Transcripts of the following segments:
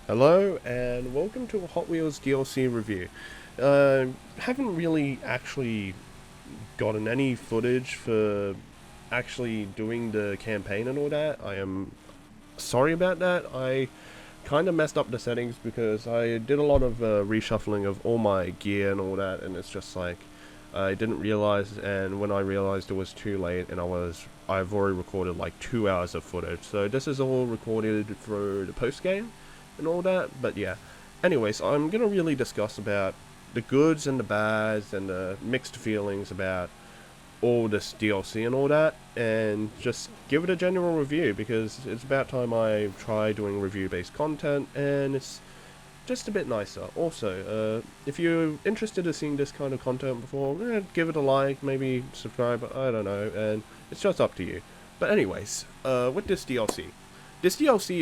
Hello and welcome to a Hot Wheels DLC review. Haven't really actually gotten any footage for actually doing the campaign and all that. I am sorry about that. I kind of messed up the settings because I did a lot of reshuffling of all my gear and all that, and it's just like I didn't realize, and when I realized it was too late, and I've already recorded like 2 hours of footage. So this is all recorded for the post game and all that. But yeah, anyways, I'm gonna really discuss about the goods and the bads and the mixed feelings about all this DLC and all that, and just give it a general review because it's about time I try doing review-based content, and it's just a bit nicer. Also, if you're interested in seeing this kind of content before, give it a like, maybe subscribe, I don't know, and it's just up to you. But anyways, with this DLC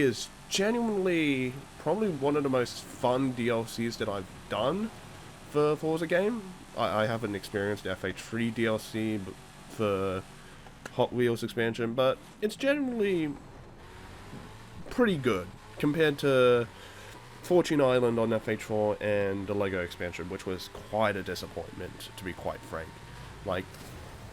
is genuinely probably one of the most fun DLCs that I've done for Forza game. I haven't experienced the FH3 DLC for Hot Wheels expansion, but it's generally pretty good compared to Fortune Island on FH4 and the Lego expansion, which was quite a disappointment, to be quite frank. Like,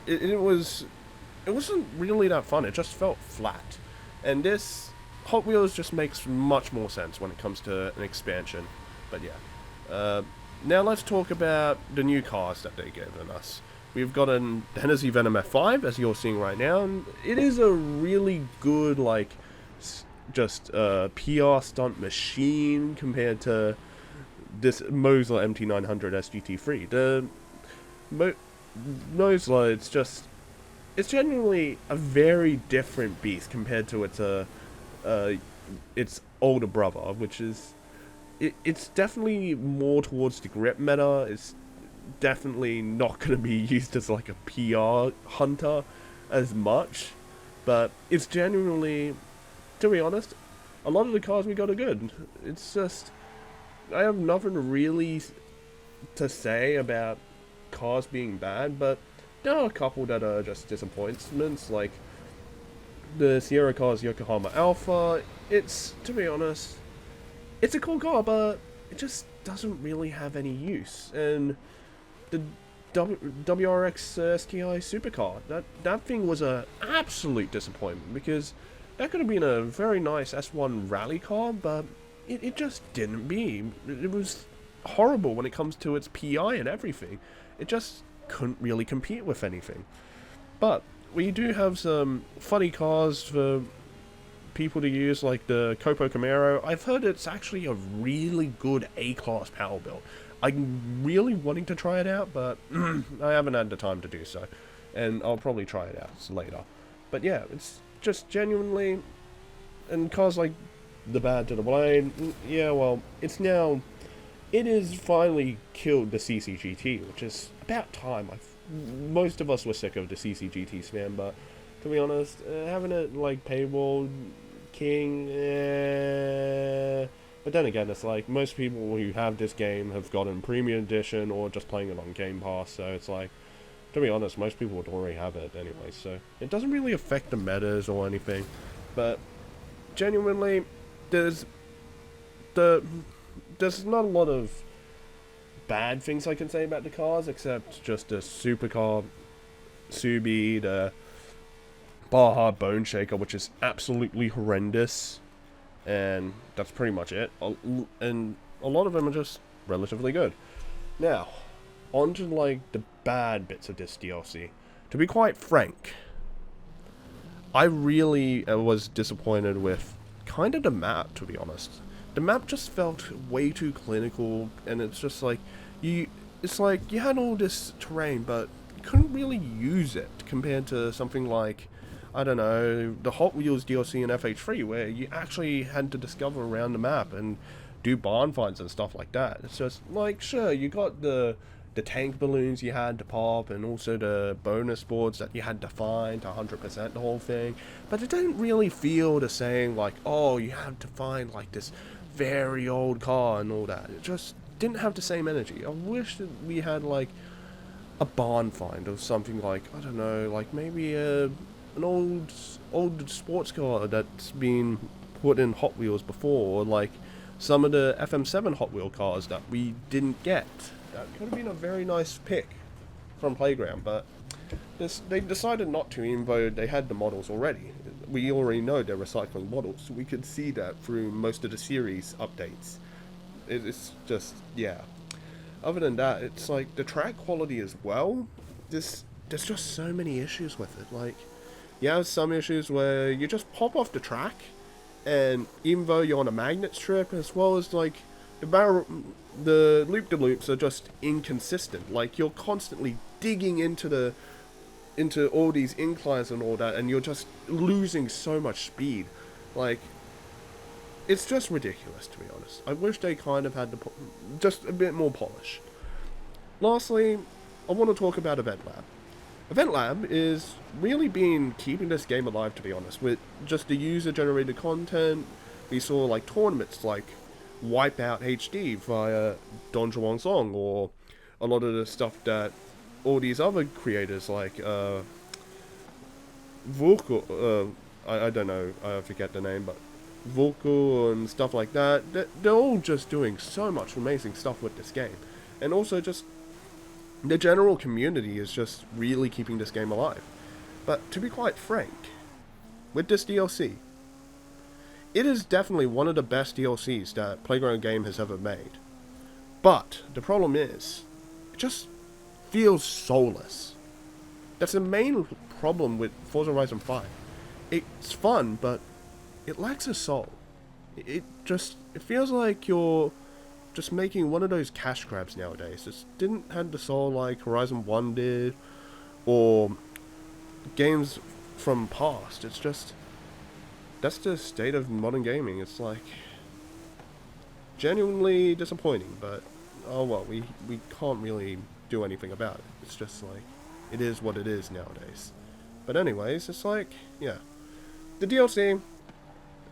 it wasn't really that fun. It just felt flat. And this Hot Wheels just makes much more sense when it comes to an expansion. But yeah. Now let's talk about the new cars that they've given us. We've got an Hennessy Venom F5, as you're seeing right now, and it is a really good, like, just PR stunt machine compared to this Mosler MT900 SGT3. The Mosler, it's genuinely a very different beast compared to its older brother, which is it's definitely more towards the grip meta. It's definitely not going to be used as like a PR hunter as much, but it's genuinely, to be honest, a lot of the cars we got are good. It's just I have nothing really to say about cars being bad, but there are a couple that are just disappointments, like the Sierra Cars Yokohama Alpha. It's, to be honest, it's a cool car, but it just doesn't really have any use. And the WRX STI supercar, that thing was a absolute disappointment because that could have been a very nice S1 rally car, but it just didn't be. It was horrible when it comes to its PI and everything. It just couldn't really compete with anything. But we do have some funny cars for people to use, like the Copo Camaro. I've heard it's actually a really good A-class power build. I'm really wanting to try it out, but I haven't had the time to do so. And I'll probably try it out later. But yeah, it's just genuinely... And cars like the Bad to the Blind, yeah, well, it is finally killed the CCGT, which is about time. Most of us were sick of the CCGT spam, but to be honest, having it like paywall king, but then again, it's like most people who have this game have gotten premium edition or just playing it on Game Pass, so it's like, to be honest, most people would already have it anyway, so it doesn't really affect the metas or anything. But genuinely, there's not a lot of bad things I can say about the cars, except just the supercar Subi, the Baja Bone Shaker, which is absolutely horrendous, and that's pretty much it. And a lot of them are just relatively good. Now, on to like the bad bits of this DLC. To be quite frank, I really was disappointed with kind of the map, to be honest. The map just felt way too clinical, and it's just like it's like you had all this terrain, but you couldn't really use it compared to something like, I don't know, the Hot Wheels DLC in FH3, where you actually had to discover around the map and do barn finds and stuff like that. It's just like, sure, you got the tank balloons you had to pop, and also the bonus boards that you had to find to 100% the whole thing, but it didn't really feel the same, like, oh, you had to find like this very old car and all that. It just didn't have the same energy. I wish that we had like a barn find or something, like, I don't know, like maybe an old sports car that's been put in Hot Wheels before, or like some of the FM7 Hot Wheel cars that we didn't get. That could have been a very nice pick from Playground, but they decided not to, even though they had the models already. We already know they're recycling models. We could see that through most of the series updates. It's just, yeah. Other than that, it's like the track quality as well. There's just so many issues with it. Like, you have some issues where you just pop off the track, and even though you're on a magnet strip, as well as like the loop-de-loops are just inconsistent. Like, you're constantly digging into all these inclines and all that, and you're just losing so much speed. Like, it's just ridiculous, to be honest. I wish they kind of had just a bit more polish. Lastly, I want to talk about Event Lab. Event Lab is really been keeping this game alive, to be honest, with just the user-generated content. We saw like tournaments like Wipeout HD via Don Juan Song, or a lot of the stuff that all these other creators like Vulko, I don't know, I forget the name, but Vulko and stuff like that, they're all just doing so much amazing stuff with this game. And also just the general community is just really keeping this game alive. But to be quite frank, with this DLC, it is definitely one of the best DLCs that Playground Game has ever made. But the problem is, it just feels soulless. That's the main problem with Forza Horizon 5. It's fun, but it lacks a soul. It feels like you're just making one of those cash grabs nowadays. It didn't have the soul like Horizon 1 did, or games from past. It's just, that's the state of modern gaming. It's like genuinely disappointing, but oh well, we can't really do anything about it. It's just like, it is what it is nowadays. But anyways, it's like, yeah, the DLC,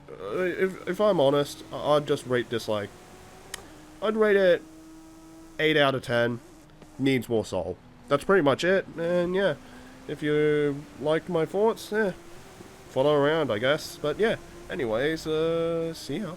if I'm honest, I'd just rate this like, I'd rate it 8 out of 10. Needs more soul. That's pretty much it. And yeah, if you liked my thoughts, follow around, I guess. But yeah, anyways, see ya.